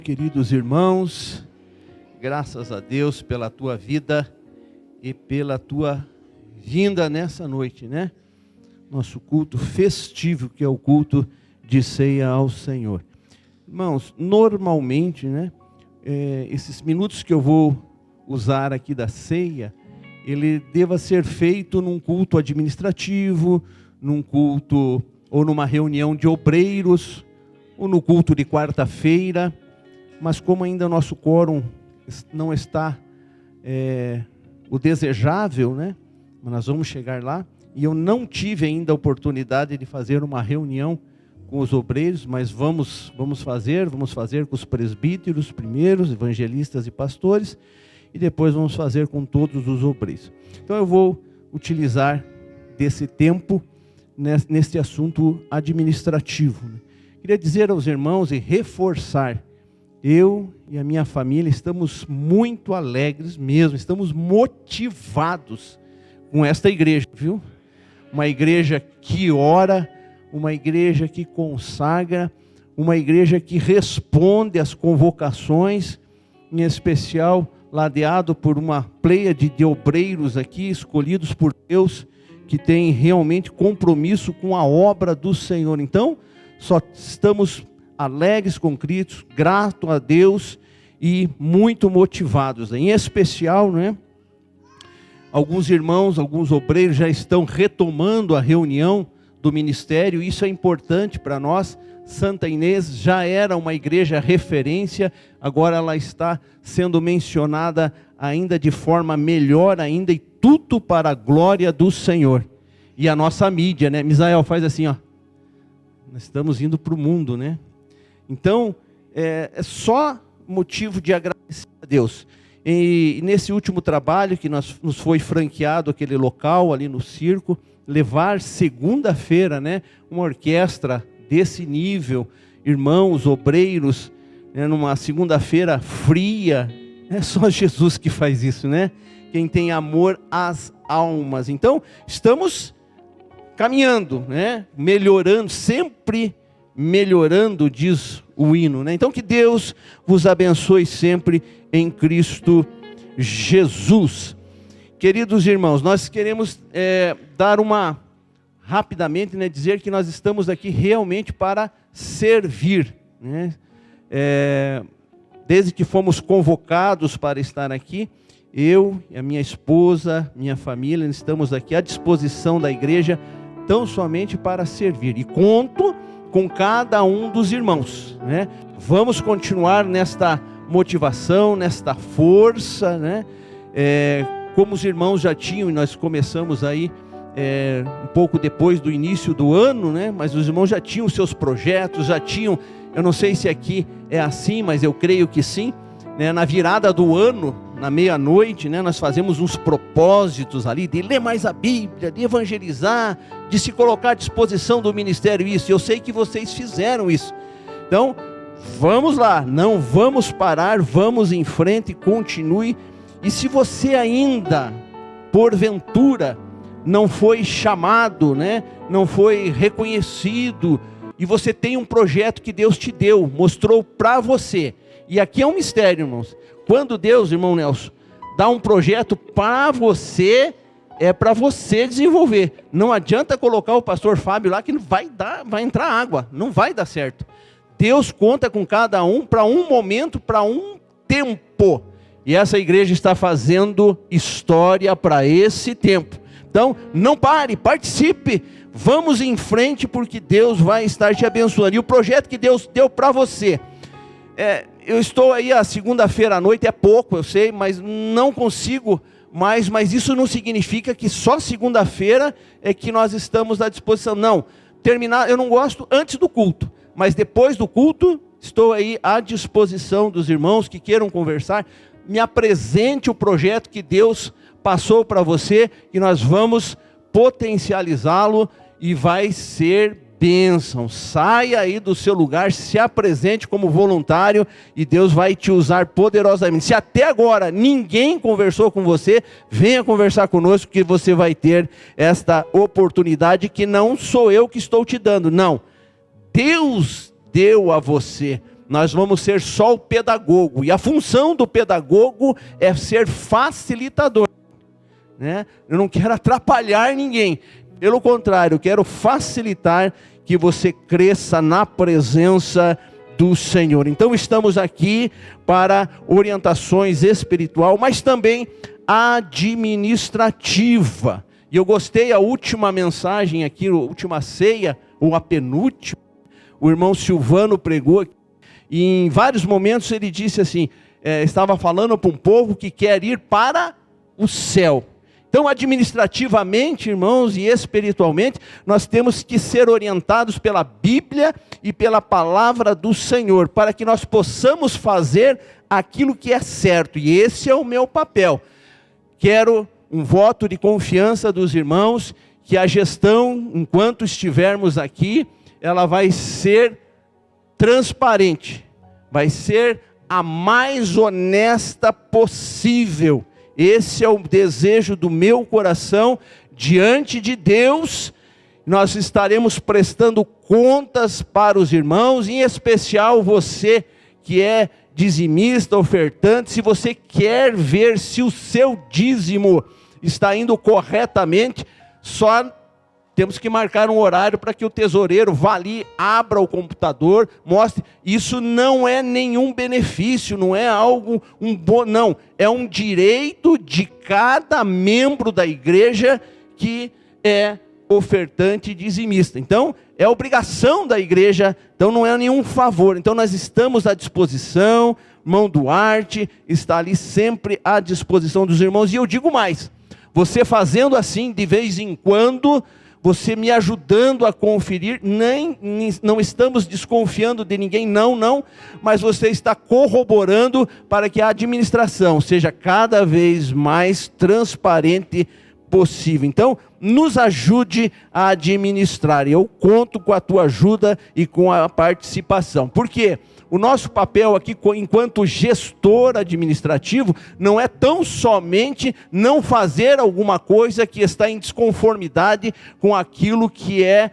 Queridos irmãos, graças a Deus pela tua vida e pela tua vinda nessa noite, né? Nosso culto festivo, que é o culto de ceia ao Senhor. Irmãos, normalmente, né? Esses minutos que eu vou usar aqui da ceia, ele deva ser feito num culto administrativo, num culto ou numa reunião de obreiros, ou no culto de quarta-feira. Mas como ainda o nosso quórum não está o desejável, né? Mas nós vamos chegar lá. E eu não tive ainda a oportunidade de fazer uma reunião com os obreiros, mas vamos fazer com os presbíteros primeiros, evangelistas e pastores, e depois vamos fazer com todos os obreiros. Então eu vou utilizar desse tempo neste assunto administrativo. Queria dizer aos irmãos e reforçar: eu e a minha família estamos muito alegres mesmo, estamos motivados com esta igreja, viu? Uma igreja que ora, uma igreja que consagra, uma igreja que responde às convocações, em especial ladeado por uma pleiade de obreiros aqui, escolhidos por Deus, que tem realmente compromisso com a obra do Senhor. Então, só estamos alegres com Cristo, grato a Deus e muito motivados. Em especial, né? Alguns irmãos, alguns obreiros já estão retomando a reunião do ministério. Isso é importante para nós. Santa Inês já era uma igreja referência, agora ela está sendo mencionada ainda de forma melhor ainda, e tudo para a glória do Senhor. E a nossa mídia, né? Misael, faz assim, ó. Nós estamos indo para o mundo, né? Então, é só motivo de agradecer a Deus. E nesse último trabalho que nos foi franqueado aquele local ali no circo, levar segunda-feira, né, uma orquestra desse nível, irmãos, obreiros, né, numa segunda-feira fria, é só Jesus que faz isso, né? Quem tem amor às almas. Então, estamos caminhando, né? Melhorando, sempre melhorando, diz o hino, né? Então que Deus vos abençoe sempre em Cristo Jesus. Queridos irmãos, nós queremos dar rapidamente, né, dizer que nós estamos aqui realmente para servir, né? Desde que fomos convocados para estar aqui, eu e a minha esposa, minha família, estamos aqui à disposição da igreja, tão somente para servir. E conto com cada um dos irmãos, né? Vamos continuar nesta motivação, nesta força, né? Como os irmãos já tinham, e nós começamos aí um pouco depois do início do ano, né? Mas os irmãos já tinham seus projetos, já tinham, eu não sei se aqui é assim, mas eu creio que sim, né? Na virada do ano, na meia-noite, né, nós fazemos uns propósitos ali, de ler mais a Bíblia, de evangelizar, de se colocar à disposição do ministério, isso, eu sei que vocês fizeram isso. Então, vamos lá, não vamos parar, vamos em frente, continue. E se você ainda, porventura, não foi chamado, né, não foi reconhecido, e você tem um projeto que Deus te deu, mostrou para você, e aqui é um mistério, irmãos. Quando Deus, irmão Nelson, dá um projeto para você, é para você desenvolver. Não adianta colocar o pastor Fábio lá que vai entrar água, não vai dar certo. Deus conta com cada um para um momento, para um tempo. E essa igreja está fazendo história para esse tempo. Então, não pare, participe, vamos em frente, porque Deus vai estar te abençoando. E o projeto que Deus deu para você, eu estou aí a segunda-feira à noite, é pouco, eu sei, mas não consigo mais, mas isso não significa que só segunda-feira é que nós estamos à disposição. Não, eu não gosto antes do culto, mas depois do culto, estou aí à disposição dos irmãos que queiram conversar. Me apresente o projeto que Deus passou para você, que nós vamos potencializá-lo e vai ser bênção. Saia aí do seu lugar, se apresente como voluntário e Deus vai te usar poderosamente. Se até agora ninguém conversou com você, venha conversar conosco, que você vai ter esta oportunidade, que não sou eu que estou te dando, não. Deus deu a você. nós vamos ser só o pedagogo. E a função do pedagogo é ser facilitador, né? Eu não quero atrapalhar ninguém. Pelo contrário, eu quero facilitar que você cresça na presença do Senhor. Então estamos aqui para orientações espiritual, mas também administrativa. E eu gostei a última mensagem aqui, a última ceia, ou a penúltima, o irmão Silvano pregou, e em vários momentos ele disse assim, estava falando para um povo que quer ir para o céu. Então, administrativamente, irmãos, e espiritualmente, nós temos que ser orientados pela Bíblia e pela palavra do Senhor, para que nós possamos fazer aquilo que é certo. E esse é o meu papel. Quero um voto de confiança dos irmãos, que a gestão, enquanto estivermos aqui, ela vai ser transparente, vai ser a mais honesta possível. Esse é o desejo do meu coração diante de Deus. Nós estaremos prestando contas para os irmãos, em especial você que é dizimista, ofertante. Se você quer ver se o seu dízimo está indo corretamente, só temos que marcar um horário para que o tesoureiro vá ali, abra o computador, mostre. Isso não é nenhum benefício, não é algo, não. É um direito de cada membro da igreja que é ofertante e dizimista. Então, é obrigação da igreja, então não é nenhum favor. Então, nós estamos à disposição, irmão Duarte está ali sempre à disposição dos irmãos. E eu digo mais, você fazendo assim de vez em quando, você me ajudando a conferir, não estamos desconfiando de ninguém, não, mas você está corroborando para que a administração seja cada vez mais transparente possível. Então, nos ajude a administrar. Eu conto com a tua ajuda e com a participação. Por quê? O nosso papel aqui, enquanto gestor administrativo, não é tão somente não fazer alguma coisa que está em desconformidade com aquilo que é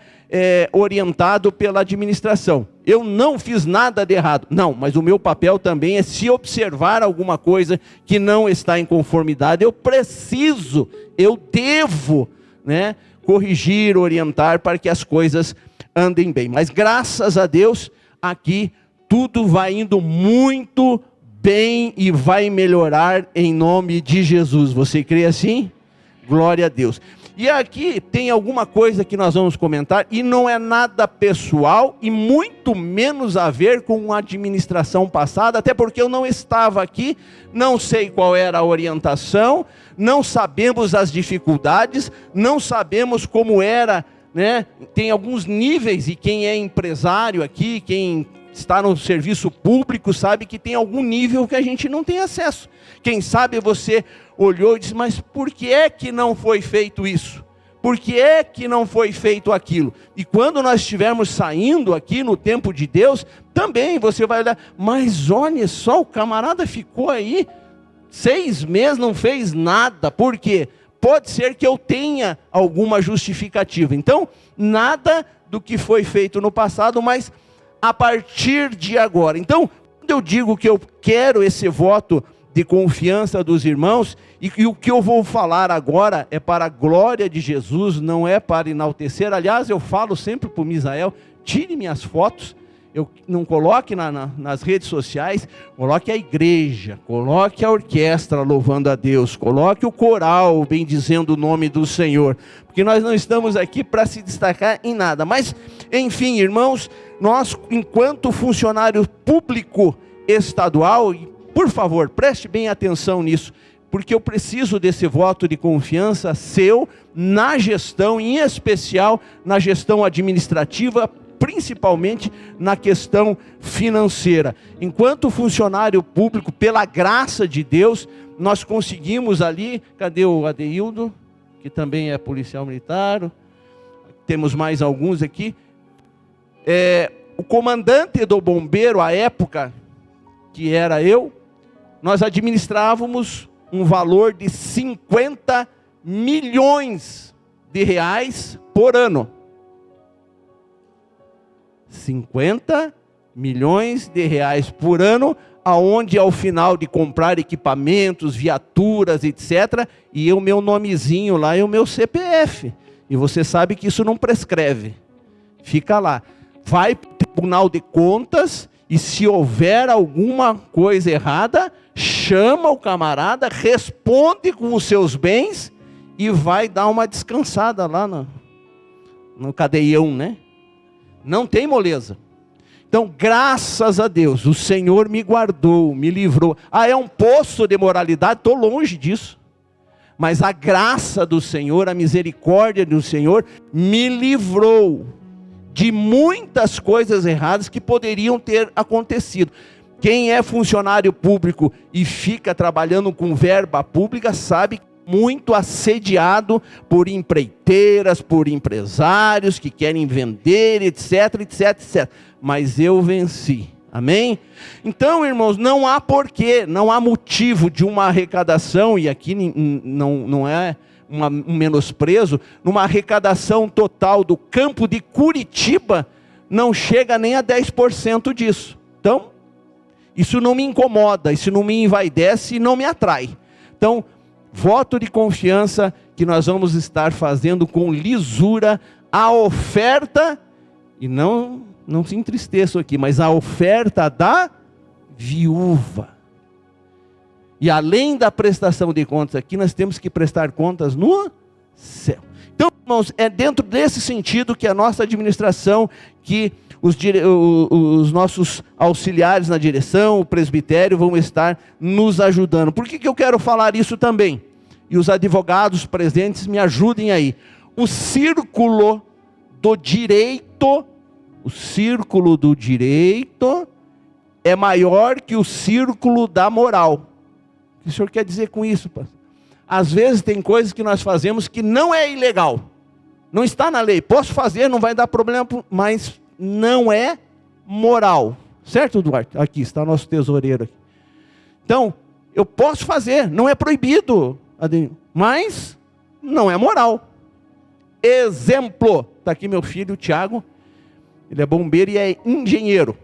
orientado pela administração. Eu não fiz nada de errado. Não, mas o meu papel também é, se observar alguma coisa que não está em conformidade, eu devo, né, corrigir, orientar para que as coisas andem bem. Mas graças a Deus, aqui tudo vai indo muito bem e vai melhorar em nome de Jesus. Você crê assim? Glória a Deus. E aqui tem alguma coisa que nós vamos comentar, e não é nada pessoal, e muito menos a ver com a administração passada, até porque eu não estava aqui, não sei qual era a orientação, não sabemos as dificuldades, não sabemos como era, né? Tem alguns níveis, e quem é empresário aqui, quem está no serviço público, sabe que tem algum nível que a gente não tem acesso. Quem sabe você olhou e disse, mas por que é que não foi feito isso? Por que é que não foi feito aquilo? E quando nós estivermos saindo aqui no tempo de Deus, também você vai olhar, mas olha só, o camarada ficou aí 6 meses, não fez nada. Por quê? Pode ser que eu tenha alguma justificativa. Então, nada do que foi feito no passado, mas a partir de agora. Então, quando eu digo que eu quero esse voto de confiança dos irmãos, e o que eu vou falar agora é para a glória de Jesus, não é para enaltecer. Aliás, eu falo sempre para o Misael, tire minhas fotos, eu não coloque nas redes sociais, coloque a igreja, coloque a orquestra louvando a Deus, coloque o coral bendizendo o nome do Senhor, porque nós não estamos aqui para se destacar em nada. Mas, enfim, irmãos, nós, enquanto funcionário público estadual, por favor, preste bem atenção nisso, porque eu preciso desse voto de confiança seu na gestão, em especial na gestão administrativa, principalmente na questão financeira. Enquanto funcionário público, pela graça de Deus, nós conseguimos ali, cadê o Adeildo, que também é policial militar, temos mais alguns aqui, o comandante do bombeiro, à época, que era eu, nós administrávamos um valor de 50 milhões de reais por ano. 50 milhões de reais por ano, aonde ao final de comprar equipamentos, viaturas, etc., e o meu nomezinho lá e o meu CPF. E você sabe que isso não prescreve. Fica lá. Vai para o Tribunal de Contas e se houver alguma coisa errada, chama o camarada, responde com os seus bens e vai dar uma descansada lá no cadeião, né? Não tem moleza. Então, graças a Deus, o Senhor me guardou, me livrou. É um poço de moralidade? Estou longe disso. Mas a graça do Senhor, a misericórdia do Senhor, me livrou de muitas coisas erradas que poderiam ter acontecido. Quem é funcionário público e fica trabalhando com verba pública, sabe que muito assediado por empreiteiras, por empresários que querem vender, etc, etc, etc. Mas eu venci. Amém? Então, irmãos, não há porquê, não há motivo de uma arrecadação, e aqui não é um menosprezo, numa arrecadação total do campo de Curitiba, não chega nem a 10% disso. Então, isso não me incomoda, isso não me envaidece e não me atrai. Então, voto de confiança que nós vamos estar fazendo com lisura a oferta, e não se entristeçam aqui, mas a oferta da viúva. E além da prestação de contas aqui, nós temos que prestar contas no céu. Então, irmãos, é dentro desse sentido que a nossa administração, que os nossos auxiliares na direção, o presbitério, vão estar nos ajudando. Por que eu quero falar isso também? E os advogados presentes me ajudem aí. O círculo do direito é maior que o círculo da moral. O que o senhor quer dizer com isso, pastor? Às vezes tem coisas que nós fazemos que não é ilegal. Não está na lei. Posso fazer, não vai dar problema, mas não é moral. Certo, Duarte? Aqui está nosso tesoureiro. Aqui. Então, eu posso fazer, não é proibido, mas não é moral. Exemplo. Está aqui meu filho, o Tiago. Ele é bombeiro e é engenheiro.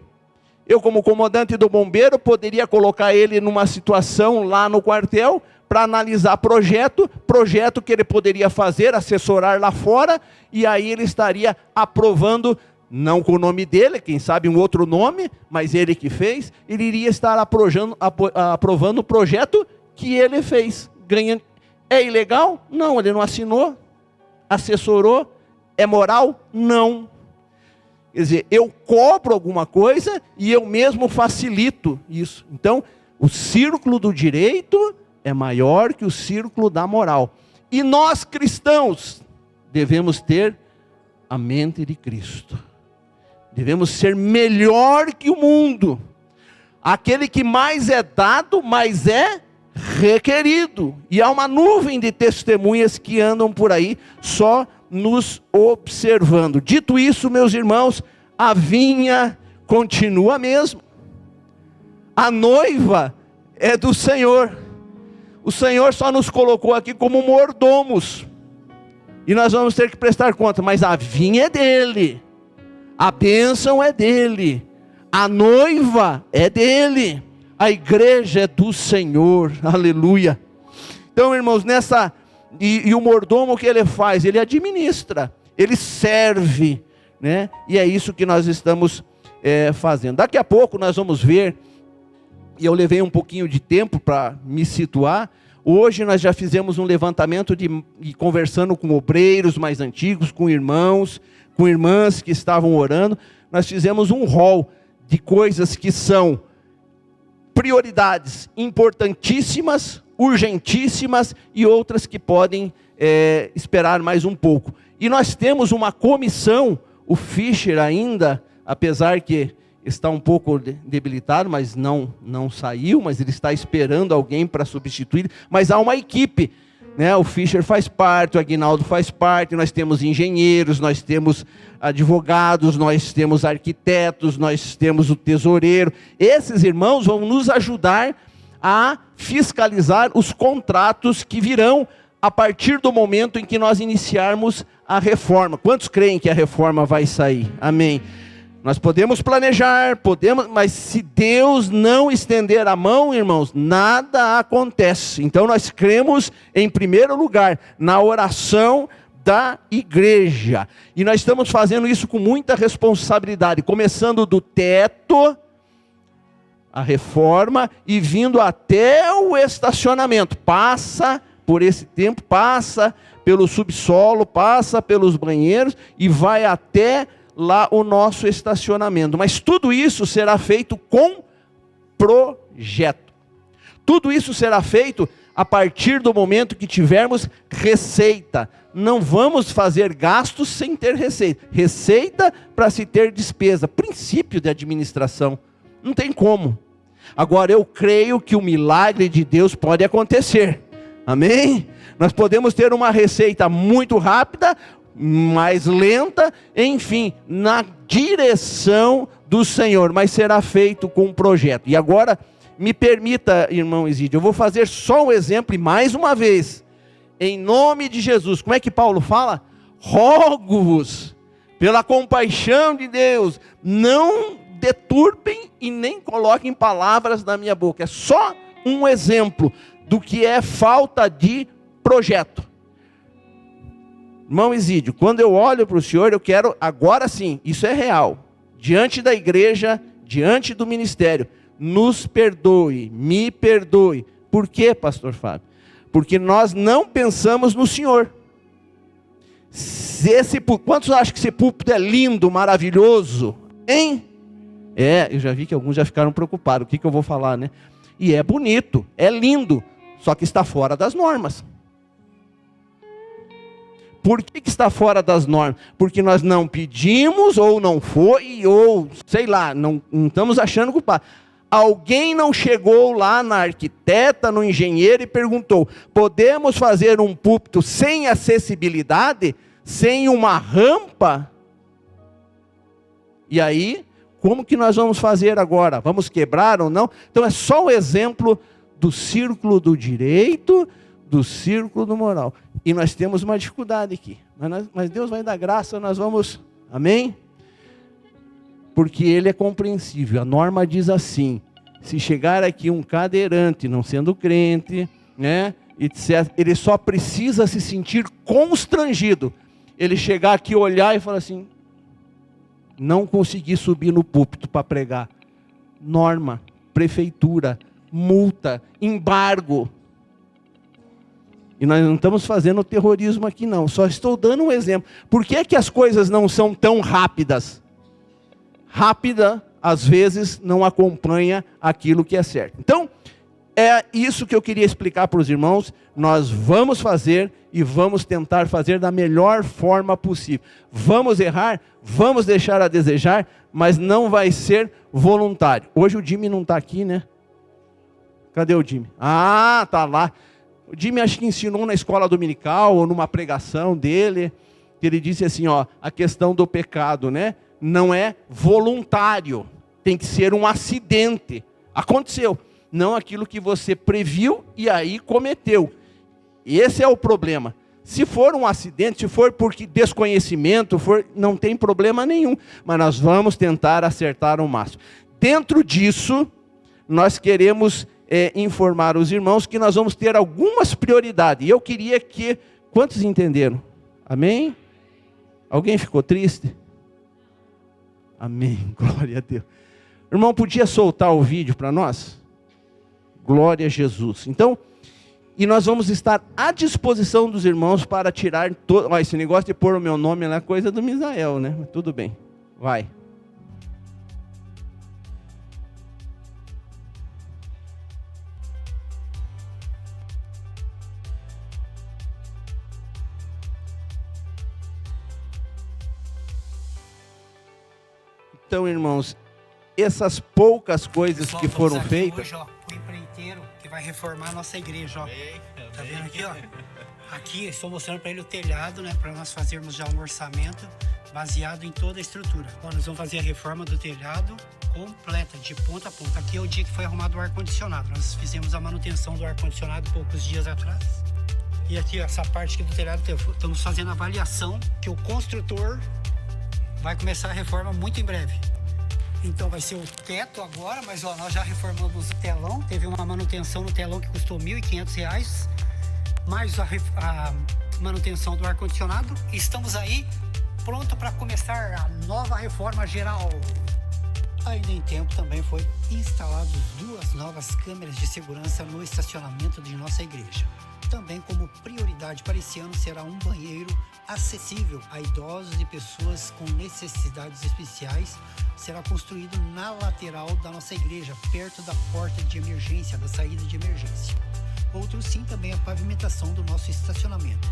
Eu, como comandante do bombeiro, poderia colocar ele numa situação lá no quartel para analisar projeto que ele poderia fazer, assessorar lá fora, e aí ele estaria aprovando, não com o nome dele, quem sabe um outro nome, mas ele que fez, ele iria estar aprovando o projeto que ele fez. Ganhando. É ilegal? Não, ele não assinou, assessorou. É moral? Não. Quer dizer, eu cobro alguma coisa e eu mesmo facilito isso. Então, o círculo do direito é maior que o círculo da moral. E nós cristãos devemos ter a mente de Cristo. Devemos ser melhor que o mundo. Aquele que mais é dado, mais é requerido. E há uma nuvem de testemunhas que andam por aí só nos observando. Dito isso, meus irmãos, a vinha continua mesmo. A noiva é do Senhor. O Senhor só nos colocou aqui como mordomos. E nós vamos ter que prestar conta, mas a vinha é dele. A bênção é dele. A noiva é dele. A igreja é do Senhor. Aleluia. Então, irmãos, E o mordomo, o que ele faz? Ele administra, ele serve, né? E é isso que nós estamos fazendo. Daqui a pouco nós vamos ver, e eu levei um pouquinho de tempo para me situar. Hoje nós já fizemos um levantamento e conversando com obreiros mais antigos, com irmãos, com irmãs que estavam orando. Nós fizemos um rol de coisas que são prioridades importantíssimas, urgentíssimas, e outras que podem esperar mais um pouco. E nós temos uma comissão, o Fischer ainda, apesar que está um pouco debilitado, mas não saiu, mas ele está esperando alguém para substituir, mas há uma equipe, né? O Fischer faz parte, o Aguinaldo faz parte, nós temos engenheiros, nós temos advogados, nós temos arquitetos, nós temos o tesoureiro. Esses irmãos vão nos ajudar a fiscalizar os contratos que virão a partir do momento em que nós iniciarmos a reforma. Quantos creem que a reforma vai sair? Amém. Nós podemos planejar, mas se Deus não estender a mão, irmãos, nada acontece. Então nós cremos, em primeiro lugar, na oração da igreja. E nós estamos fazendo isso com muita responsabilidade, começando do teto, a reforma, e vindo até o estacionamento. Passa por esse tempo, passa pelo subsolo, passa pelos banheiros e vai até lá o nosso estacionamento. Mas tudo isso será feito com projeto. Tudo isso será feito a partir do momento que tivermos receita. Não vamos fazer gastos sem ter receita. Receita para se ter despesa. Princípio de administração. Não tem como. Agora eu creio que o milagre de Deus pode acontecer. Amém? Nós podemos ter uma receita muito rápida, mais lenta, enfim, na direção do Senhor, mas será feito com um projeto. E agora, me permita, irmão Isídio, eu vou fazer só um exemplo, e mais uma vez, em nome de Jesus. Como é que Paulo fala? Rogo-vos, pela compaixão de Deus, não deturpem e nem coloquem palavras na minha boca. É só um exemplo do que é falta de projeto. Irmão Isídio, quando eu olho para o senhor, eu quero, agora sim, isso é real, diante da igreja, diante do ministério, nos perdoe, me perdoe. Por quê, pastor Fábio? Porque nós não pensamos no senhor. Quantos acham que esse púlpito é lindo, maravilhoso? Hein? Eu já vi que alguns já ficaram preocupados, o que eu vou falar, né? E é bonito, é lindo, só que está fora das normas. Por que está fora das normas? Porque nós não pedimos, ou não foi, ou sei lá, não estamos achando culpado. Alguém não chegou lá na arquiteta, no engenheiro e perguntou: podemos fazer um púlpito sem acessibilidade, sem uma rampa? E aí, como que nós vamos fazer agora? Vamos quebrar ou não? Então é só o exemplo do círculo do direito, do círculo do moral. E nós temos uma dificuldade aqui. Mas Deus vai dar graça, nós vamos... Amém? Porque Ele é compreensível. A norma diz assim: se chegar aqui um cadeirante, não sendo crente, né, etc., ele só precisa se sentir constrangido. Ele chegar aqui, olhar e falar assim: não consegui subir no púlpito para pregar. Norma, prefeitura, multa, embargo. E nós não estamos fazendo terrorismo aqui não, só estou dando um exemplo. Por que que as coisas não são tão rápidas? Rápida, às vezes, não acompanha aquilo que é certo. Então, é isso que eu queria explicar para os irmãos. Nós vamos fazer e vamos tentar fazer da melhor forma possível. Vamos errar, vamos deixar a desejar, mas não vai ser voluntário. Hoje o Jimmy não está aqui, né? Cadê o Jimmy? Ah, está lá. O Jimmy acho que ensinou na escola dominical ou numa pregação dele, que ele disse assim, ó, a questão do pecado, né? Não é voluntário, tem que ser um acidente. Aconteceu, não aquilo que você previu e aí cometeu. Esse é o problema. Se for um acidente, se for porque desconhecimento, não tem problema nenhum. Mas nós vamos tentar acertar o máximo. Dentro disso, nós queremos informar os irmãos que nós vamos ter algumas prioridades. E eu queria que... Quantos entenderam? Amém? Alguém ficou triste? Amém, glória a Deus. Irmão, podia soltar o vídeo para nós? Glória a Jesus. Então, e nós vamos estar à disposição dos irmãos para tirar todo... Ó, esse negócio de pôr o meu nome é coisa do Misael, né? Mas tudo bem, vai. Então, irmãos, essas poucas coisas que foram feitas... Hoje, ó, o empreiteiro que vai reformar a nossa igreja, ó. Tá vendo aqui, ó? Aqui estou mostrando para ele o telhado, né? Para nós fazermos já um orçamento baseado em toda a estrutura. Ó, nós vamos fazer a reforma do telhado completa, de ponta a ponta. Aqui é o dia que foi arrumado o ar-condicionado. Nós fizemos a manutenção do ar-condicionado poucos dias atrás. E aqui, ó, essa parte aqui do telhado, estamos fazendo a avaliação que o construtor vai começar a reforma muito em breve. Então vai ser o teto agora, mas ó, nós já reformamos o telão. Teve uma manutenção no telão que custou R$ 1.500, mais a manutenção do ar-condicionado. Estamos aí, pronto para começar a nova reforma geral. Ainda em tempo também foi instaladas 2 novas câmeras de segurança no estacionamento de nossa igreja. Também como prioridade para esse ano será um banheiro acessível a idosos e pessoas com necessidades especiais. Será construído na lateral da nossa igreja, perto da porta de emergência, da saída de emergência. Outro sim, também a pavimentação do nosso estacionamento.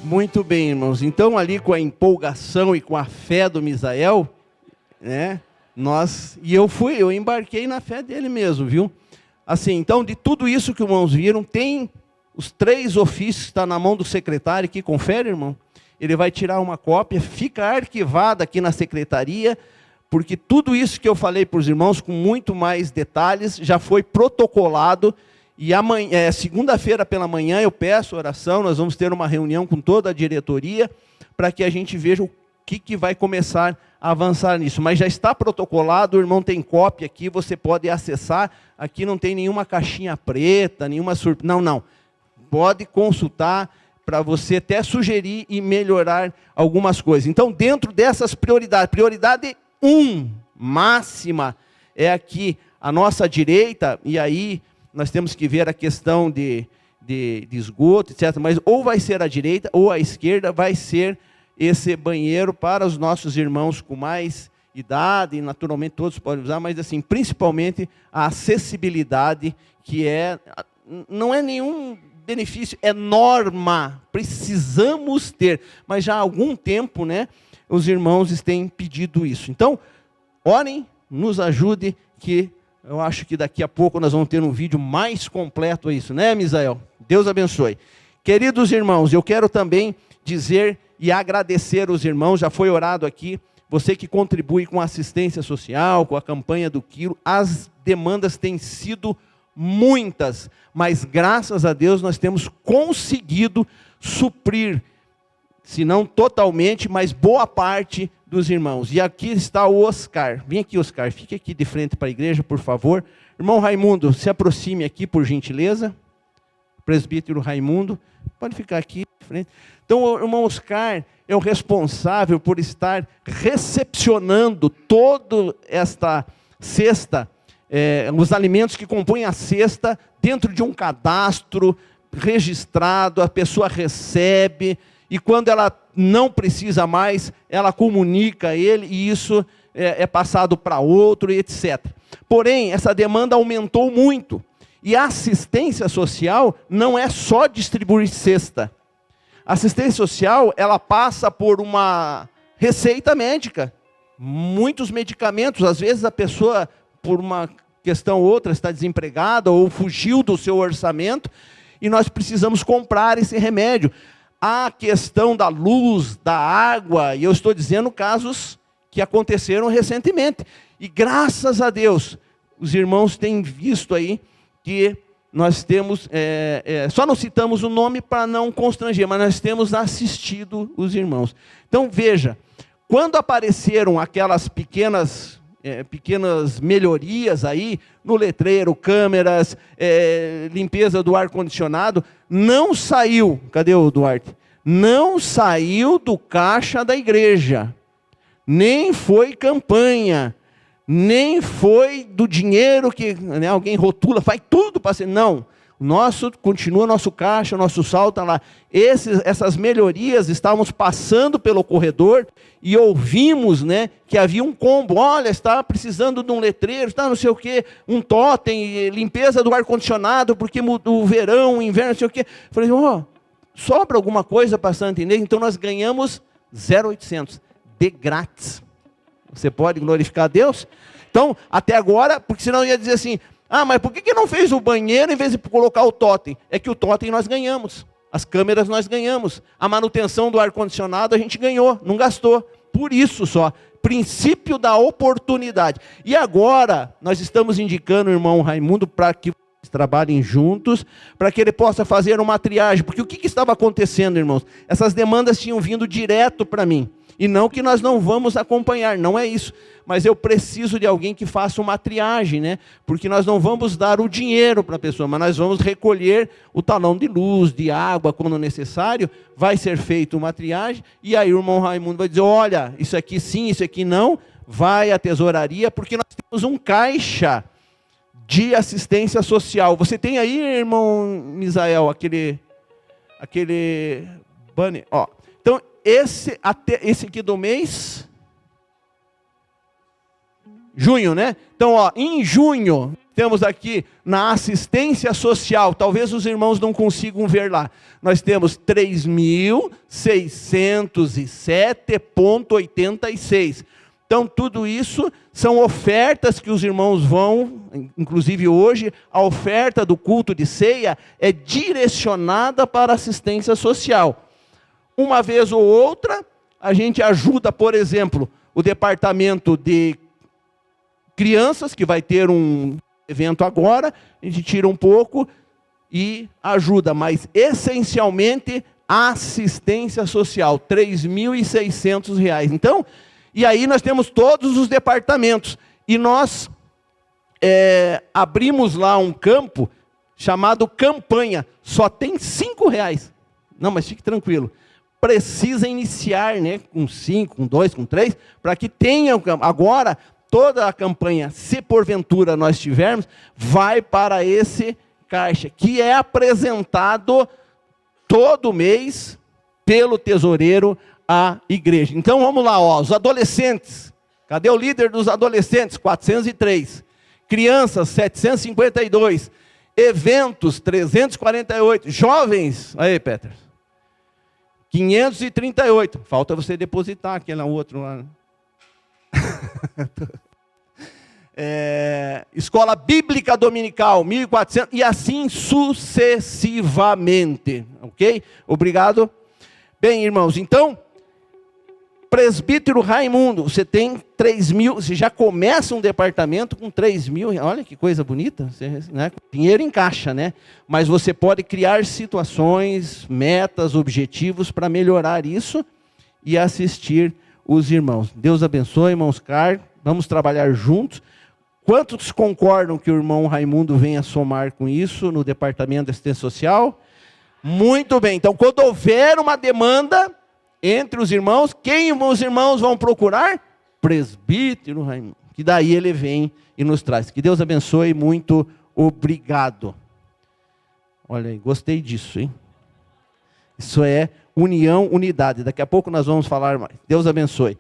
Muito bem, irmãos. Então, ali com a empolgação e com a fé do Misael, né, eu embarquei na fé dele mesmo, viu? Assim, então, de tudo isso que os irmãos viram, tem os 3 ofícios que estão na mão do secretário aqui, confere, irmão? Ele vai tirar uma cópia, fica arquivada aqui na secretaria, porque tudo isso que eu falei para os irmãos, com muito mais detalhes, já foi protocolado. E amanhã, segunda-feira pela manhã, eu peço oração, nós vamos ter uma reunião com toda a diretoria, para que a gente veja o que vai começar a avançar nisso. Mas já está protocolado, o irmão tem cópia aqui, você pode acessar, aqui não tem nenhuma caixinha preta, nenhuma surpresa, não. Pode consultar, para você até sugerir e melhorar algumas coisas. Então, dentro dessas prioridades, prioridade 1, máxima, é aqui, a nossa direita, e aí nós temos que ver a questão de esgoto, etc. Mas ou vai ser a direita ou a esquerda, vai ser esse banheiro para os nossos irmãos com mais idade, e naturalmente todos podem usar, mas assim, principalmente a acessibilidade, que não é nenhum benefício, é norma, precisamos ter. Mas já há algum tempo, né, os irmãos têm pedido isso. Então, orem, nos ajude, que eu acho que daqui a pouco nós vamos ter um vídeo mais completo a isso, né, Misael? Deus abençoe. Queridos irmãos, eu quero também dizer e agradecer os irmãos, já foi orado aqui, você que contribui com a assistência social, com a campanha do quilo, as demandas têm sido muitas, mas graças a Deus nós temos conseguido suprir, se não totalmente, mas boa parte dos irmãos. E aqui está o Oscar. Vem aqui, Oscar, fique aqui de frente para a igreja, por favor. Irmão Raimundo, se aproxime aqui, por gentileza. Presbítero Raimundo, pode ficar aqui de frente. Então, o irmão Oscar é o responsável por estar recepcionando toda esta cesta, os alimentos que compõem a cesta, dentro de um cadastro registrado, a pessoa recebe, e quando ela não precisa mais, ela comunica a ele, e isso é passado para outro, e etc. Porém, essa demanda aumentou muito, e a assistência social não é só distribuir cesta. A assistência social, ela passa por uma receita médica, muitos medicamentos, às vezes a pessoa, por uma questão ou outra, está desempregada, ou fugiu do seu orçamento, e nós precisamos comprar esse remédio. A questão da luz, da água, e eu estou dizendo casos que aconteceram recentemente. E graças a Deus, os irmãos têm visto aí que nós temos, só não citamos o nome para não constranger, mas nós temos assistido os irmãos. Então veja, quando apareceram aquelas pequenas melhorias aí, no letreiro, câmeras, limpeza do ar-condicionado, não saiu, cadê o Duarte? Não saiu do caixa da igreja, nem foi campanha, nem foi do dinheiro que, né, alguém rotula, faz tudo para ser, não. Continua nosso caixa, nosso saldo está lá. Essas melhorias, estávamos passando pelo corredor e ouvimos, né, que havia um combo. Olha, está precisando de um letreiro, está não sei o quê, um totem, limpeza do ar-condicionado, porque o verão, o inverno, não sei o quê. Falei, sobra alguma coisa para Santa Inês? Então nós ganhamos 0,800 de grátis. Você pode glorificar a Deus? Então, até agora, porque senão ia dizer assim, mas por que não fez o banheiro em vez de colocar o totem? É que o totem nós ganhamos, as câmeras nós ganhamos, a manutenção do ar-condicionado a gente ganhou, não gastou. Por isso só, princípio da oportunidade. E agora, nós estamos indicando o irmão Raimundo para que trabalhem juntos, para que ele possa fazer uma triagem. Porque o que estava acontecendo, irmãos? Essas demandas tinham vindo direto para mim. E não que nós não vamos acompanhar, não é isso. Mas eu preciso de alguém que faça uma triagem, né? Porque nós não vamos dar o dinheiro para a pessoa, mas nós vamos recolher o talão de luz, de água, quando necessário. Vai ser feita uma triagem, e aí o irmão Raimundo vai dizer, olha, isso aqui sim, isso aqui não, vai à tesouraria, porque nós temos um caixa de assistência social. Você tem aí, irmão Misael, aquele banner, ó. Então, esse aqui do mês, junho, né? Então, ó, em junho, temos aqui na assistência social, talvez os irmãos não consigam ver lá, nós temos 3.607,86. Então, tudo isso são ofertas que os irmãos vão, inclusive hoje, a oferta do culto de ceia é direcionada para assistência social. Uma vez ou outra, a gente ajuda, por exemplo, o departamento de crianças, que vai ter um evento agora, a gente tira um pouco e ajuda, mas essencialmente assistência social, R$ 3.600. Então, e aí nós temos todos os departamentos, e nós abrimos lá um campo chamado campanha, só tem R$ 5. Não, mas fique tranquilo. Precisa iniciar, né, com 5, com 2, com 3, para que tenha agora toda a campanha, se porventura nós tivermos, vai para esse caixa, que é apresentado todo mês pelo tesoureiro à igreja. Então vamos lá, ó, os adolescentes, cadê o líder dos adolescentes? 403, crianças 752, eventos 348, jovens, aí Peter, 538, falta você depositar aquele outro lá. Escola Bíblica Dominical, 1.400, e assim sucessivamente, ok? Obrigado. Bem, irmãos, então, presbítero Raimundo, você tem 3.000, você já começa um departamento com 3.000, olha que coisa bonita, você, né? Dinheiro em caixa, né? Mas você pode criar situações, metas, objetivos para melhorar isso e assistir os irmãos. Deus abençoe, irmãos Carlos, vamos trabalhar juntos. Quantos concordam que o irmão Raimundo venha somar com isso no departamento de assistência social? Muito bem, então quando houver uma demanda entre os irmãos, quem os irmãos vão procurar? Presbítero Raimundo, que daí ele vem e nos traz. Que Deus abençoe, muito obrigado. Olha aí, gostei disso, hein? Isso é união, unidade. Daqui a pouco nós vamos falar mais. Deus abençoe.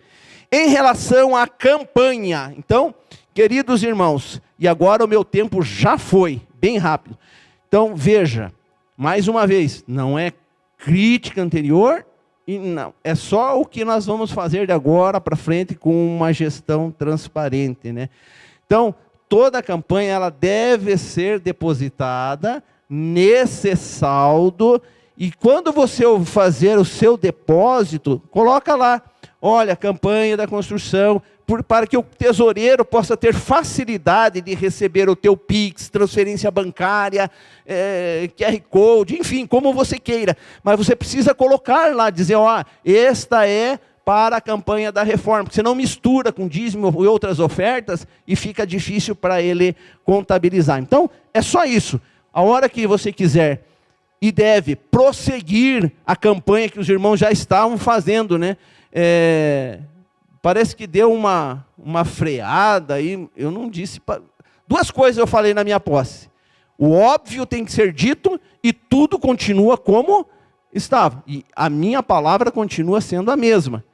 Em relação à campanha, então, queridos irmãos, e agora o meu tempo já foi, bem rápido. Então, veja, mais uma vez, não é crítica anterior, e não, é só o que nós vamos fazer de agora para frente com uma gestão transparente, né? Então, toda a campanha ela deve ser depositada nesse saldo, e quando você fazer o seu depósito, coloca lá, olha, campanha da construção, para que o tesoureiro possa ter facilidade de receber o teu Pix, transferência bancária, QR Code, enfim, como você queira. Mas você precisa colocar lá, dizer, ó, esta é para a campanha da reforma, porque você não mistura com dízimo e outras ofertas e fica difícil para ele contabilizar. Então, é só isso. A hora que você quiser e deve prosseguir a campanha que os irmãos já estavam fazendo, né? Parece que deu uma freada aí, eu não disse... Duas coisas eu falei na minha posse. O óbvio tem que ser dito e tudo continua como estava. E a minha palavra continua sendo a mesma.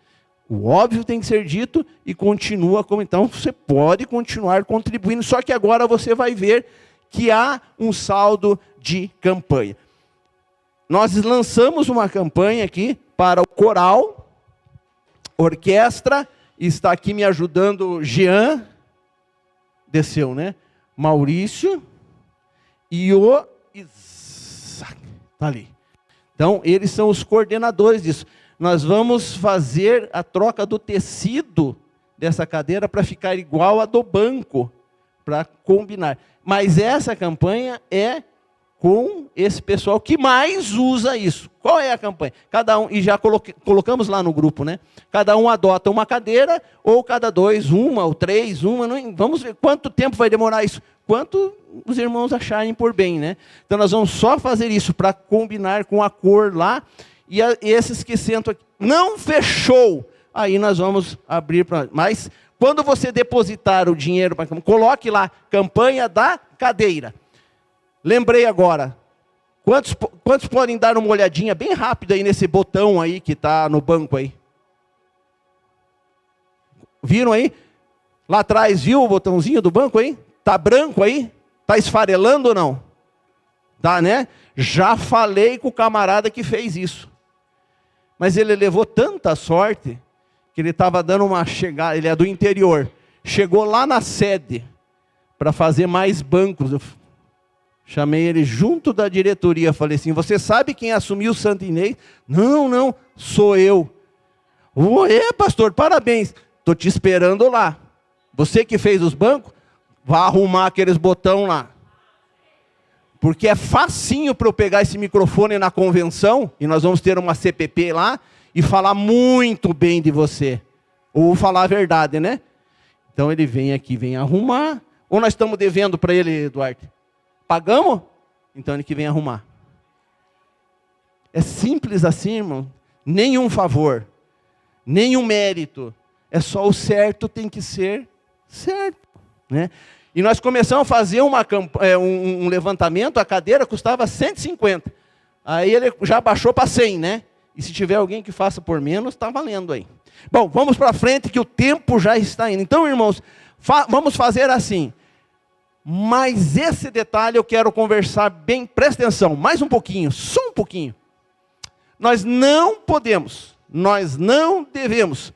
O óbvio tem que ser dito e continua como... Então, você pode continuar contribuindo, só que agora você vai ver que há um saldo de campanha. Nós lançamos uma campanha aqui para o coral, orquestra, está aqui me ajudando Jean, desceu, né? Maurício e o Isaac, está ali. Então, eles são os coordenadores disso. Nós vamos fazer a troca do tecido dessa cadeira para ficar igual a do banco, para combinar. Mas essa campanha é com esse pessoal que mais usa isso. Qual é a campanha? Cada um, e já colocamos lá no grupo, né? Cada um adota uma cadeira, ou cada 2, uma, ou 3, uma. Não, vamos ver quanto tempo vai demorar isso. Quanto os irmãos acharem por bem, né? Então nós vamos só fazer isso para combinar com a cor lá. E esses que sentam aqui. Não fechou. Aí nós vamos abrir para... Mas quando você depositar o dinheiro, coloque lá, campanha da cadeira. Lembrei agora, quantos podem dar uma olhadinha bem rápida aí nesse botão aí que está no banco aí? Viram aí? Lá atrás, viu o botãozinho do banco aí? Está branco aí? Está esfarelando ou não? Tá, né? Já falei com o camarada que fez isso. Mas ele levou tanta sorte que ele estava dando uma chegada, ele é do interior. Chegou lá na sede para fazer mais bancos. Eu chamei ele junto da diretoria, falei assim, você sabe quem assumiu o Santo Inês? Não, sou eu. Ué, pastor, parabéns. Estou te esperando lá. Você que fez os bancos, vá arrumar aqueles botões lá. Porque é facinho para eu pegar esse microfone na convenção, e nós vamos ter uma CPP lá, e falar muito bem de você. Ou falar a verdade, né? Então ele vem aqui, vem arrumar. Ou nós estamos devendo para ele, Eduardo? Pagamos? Então ele que vem arrumar. É simples assim, irmão. Nenhum favor, nenhum mérito. É só o certo tem que ser certo, né? E nós começamos a fazer um levantamento, a cadeira custava 150. Aí ele já baixou para 100, né? E se tiver alguém que faça por menos, está valendo aí. Bom, vamos para frente que o tempo já está indo. Então, irmãos, vamos fazer assim. Mas esse detalhe eu quero conversar bem, presta atenção, mais um pouquinho, só um pouquinho. Nós não podemos, nós não devemos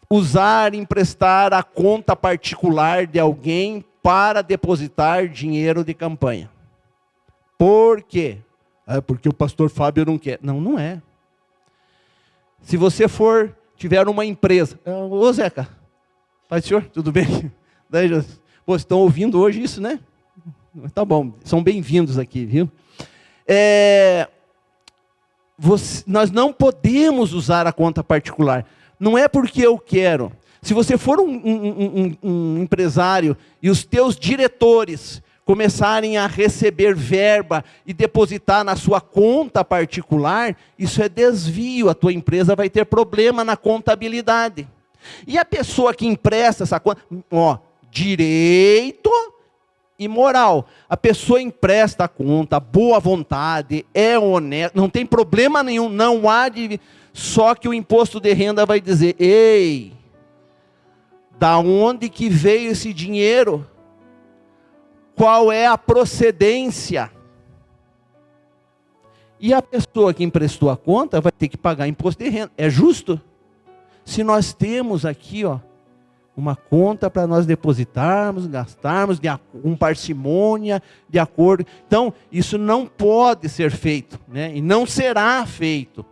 usar, emprestar a conta particular de alguém para depositar dinheiro de campanha. Por quê? Porque o pastor Fábio não quer. Não, não é. Se você tiver uma empresa... Ô Zeca, pai do senhor, tudo bem? Daí, vocês estão ouvindo hoje isso, né? Tá bom, são bem-vindos aqui, viu? Nós não podemos usar a conta particular. Não é porque eu quero. Se você for um empresário e os teus diretores começarem a receber verba e depositar na sua conta particular, isso é desvio, a tua empresa vai ter problema na contabilidade. E a pessoa que empresta essa conta, direito e moral. A pessoa empresta a conta, boa vontade, é honesta, não tem problema nenhum, não há de... Só que o imposto de renda vai dizer, ei, da onde que veio esse dinheiro? Qual é a procedência? E a pessoa que emprestou a conta vai ter que pagar imposto de renda. É justo? Se nós temos aqui, uma conta para nós depositarmos, gastarmos, com parcimônia, de acordo. Então, isso não pode ser feito, né? E não será feito,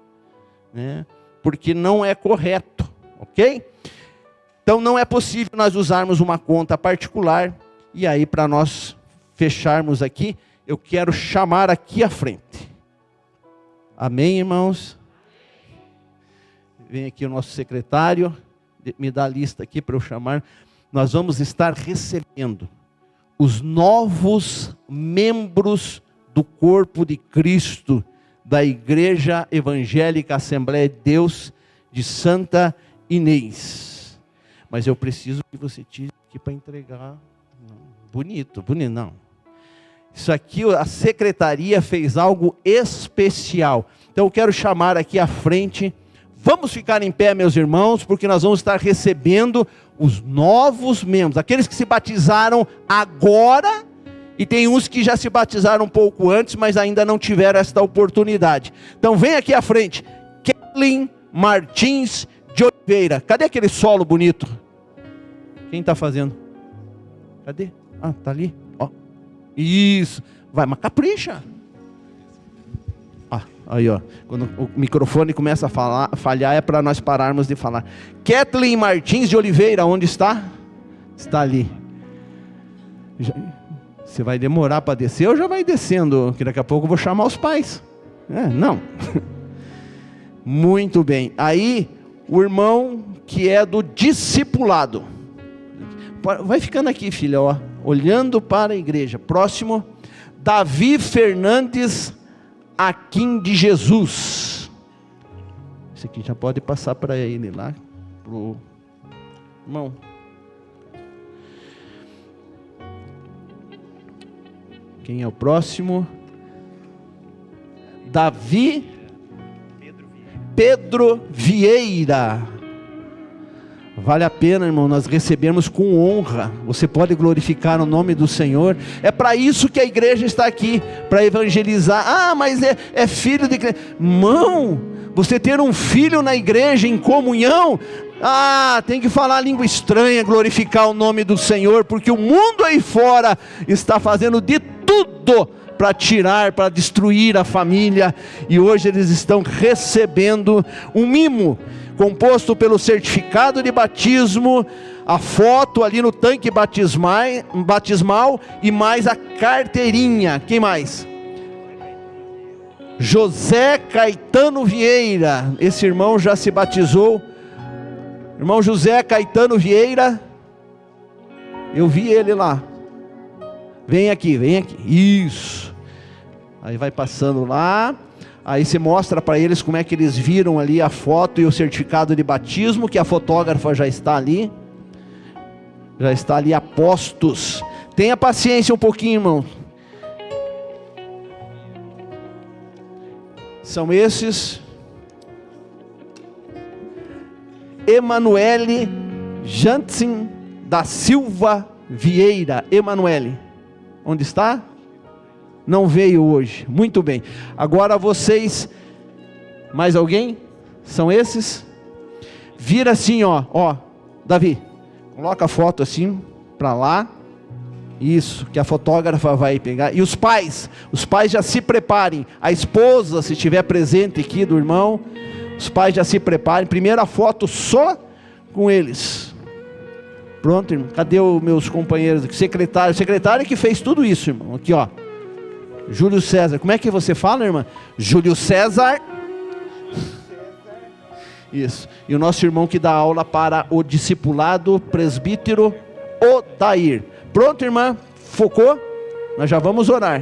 né? Porque não é correto, ok? Então, não é possível nós usarmos uma conta particular. E aí, para nós fecharmos aqui, eu quero chamar aqui à frente. Amém, irmãos? Vem aqui o nosso secretário, me dá a lista aqui para eu chamar. Nós vamos estar recebendo os novos membros do corpo de Cristo, da Igreja Evangélica Assembleia de Deus de Santa Inês. Mas eu preciso que você tire aqui para entregar. Bonito, não. Isso aqui, a secretaria fez algo especial. Então eu quero chamar aqui à frente. Vamos ficar em pé, meus irmãos, porque nós vamos estar recebendo os novos membros, aqueles que se batizaram agora, e tem uns que já se batizaram um pouco antes, mas ainda não tiveram esta oportunidade. Então vem aqui à frente, Kathleen Martins de Oliveira. Cadê aquele solo bonito? Quem está fazendo? Cadê? Ah, tá ali. Ó. Isso. Vai, mas capricha. Aí, quando o microfone começa a falhar, é para nós pararmos de falar. Kathleen Martins de Oliveira, onde está? Está ali. Você vai demorar para descer ou já vai descendo? Que daqui a pouco eu vou chamar os pais. Não. Muito bem. Aí, o irmão que é do discipulado. Vai ficando aqui, filha, ó, olhando para a igreja. Próximo, Davi Fernandes Aquim de Jesus. Esse aqui já pode passar para ele lá, pro irmão. Quem é o próximo? Davi Pedro Vieira. Vale a pena, irmão, nós recebemos com honra. Você pode glorificar o nome do Senhor. É para isso que a igreja está aqui, para evangelizar. Mas é filho de igreja. Irmão, você ter um filho na igreja em comunhão, tem que falar língua estranha, glorificar o nome do Senhor, porque o mundo aí fora está fazendo de tudo para tirar, para destruir a família, e hoje eles estão recebendo um mimo, composto pelo certificado de batismo, a foto ali no tanque batismal, e mais a carteirinha. Quem mais? José Caetano Vieira, esse irmão já se batizou, irmão José Caetano Vieira, eu vi ele lá. Vem aqui, isso. Aí vai passando lá. Aí você mostra para eles como é que eles viram ali a foto e o certificado de batismo, que a fotógrafa já está ali. Já está ali a postos. Tenha paciência um pouquinho, irmão. São esses. Emanuele Jansen da Silva Vieira. Emanuele. Onde está? Não veio hoje. Muito bem. Agora vocês, mais alguém? São esses? Vira assim, ó, Davi, coloca a foto assim, para lá. Isso, que a fotógrafa vai pegar. E os pais já se preparem. A esposa, se estiver presente aqui do irmão, os pais já se preparem. Primeira foto só com eles. Pronto, irmão. Cadê os meus companheiros aqui? Secretário que fez tudo isso, irmão. Aqui, ó. Júlio César. Como é que você fala, irmã? Júlio César. Isso. E o nosso irmão que dá aula para o discipulado, presbítero Odair. Pronto, irmã? Focou? Nós já vamos orar.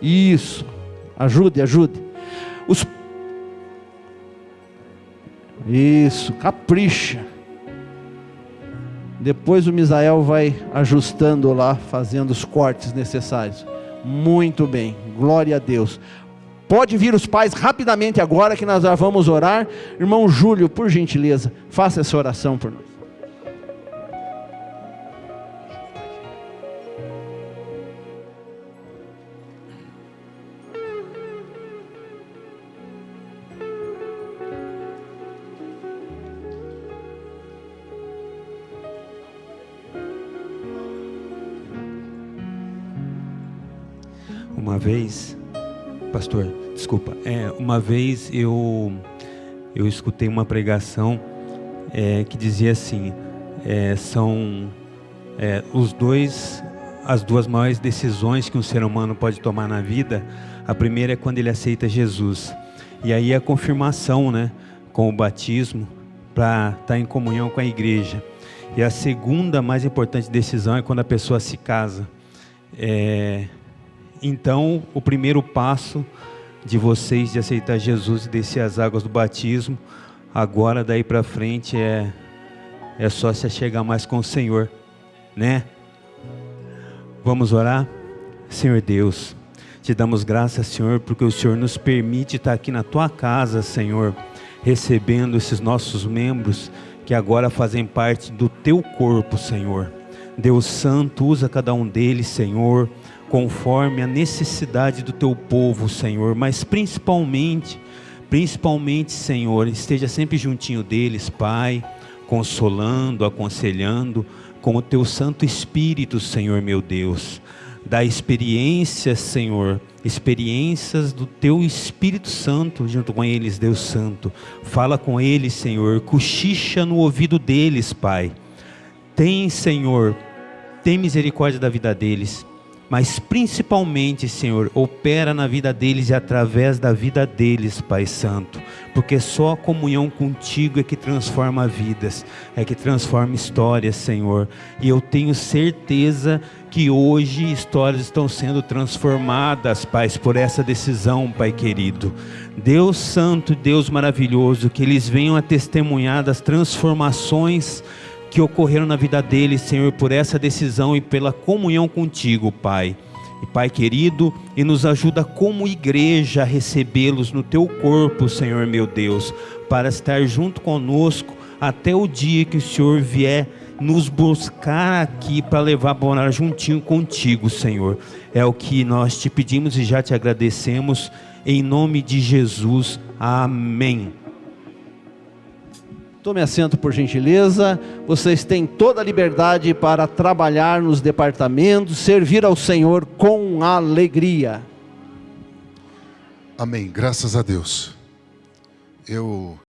Isso. Ajude. Isso. Capricha. Depois o Misael vai ajustando lá, fazendo os cortes necessários. Muito bem, glória a Deus. Pode vir os pais rapidamente agora que nós já vamos orar. Irmão Júlio, por gentileza, faça essa oração por nós. Uma vez, pastor, desculpa, uma vez eu escutei uma pregação que dizia assim, são as duas maiores decisões que um ser humano pode tomar na vida. A primeira é quando ele aceita Jesus, e aí a confirmação, né, com o batismo, para estar em comunhão com a igreja. E a segunda mais importante decisão é quando a pessoa se casa. Então, o primeiro passo de vocês de aceitar Jesus e descer as águas do batismo, agora daí para frente é só se chegar mais com o Senhor, né? Vamos orar? Senhor Deus, te damos graças, Senhor, porque o Senhor nos permite estar aqui na tua casa, Senhor, recebendo esses nossos membros que agora fazem parte do teu corpo, Senhor. Deus Santo, usa cada um deles, Senhor, conforme a necessidade do teu povo, Senhor, mas principalmente, Senhor, esteja sempre juntinho deles, Pai, consolando, aconselhando, com o teu Santo Espírito, Senhor meu Deus. Dá experiências, Senhor, experiências do teu Espírito Santo junto com eles, Deus Santo. Fala com eles, Senhor, cochicha no ouvido deles, Pai. Tem, Senhor, tem misericórdia da vida deles, mas principalmente, Senhor, opera na vida deles e através da vida deles, Pai Santo, porque só a comunhão contigo é que transforma vidas, é que transforma histórias, Senhor, e eu tenho certeza que hoje histórias estão sendo transformadas, Pai, por essa decisão, Pai querido. Deus Santo, Deus maravilhoso, que eles venham a testemunhar das transformações que ocorreram na vida deles, Senhor, por essa decisão e pela comunhão contigo, Pai. E Pai querido, e nos ajuda como igreja a recebê-los no teu corpo, Senhor meu Deus, para estar junto conosco até o dia que o Senhor vier nos buscar aqui para levar a morar juntinho contigo, Senhor. É o que nós te pedimos e já te agradecemos, em nome de Jesus, amém. Tome assento, por gentileza. Vocês têm toda a liberdade para trabalhar nos departamentos, servir ao Senhor com alegria. Amém, graças a Deus. Eu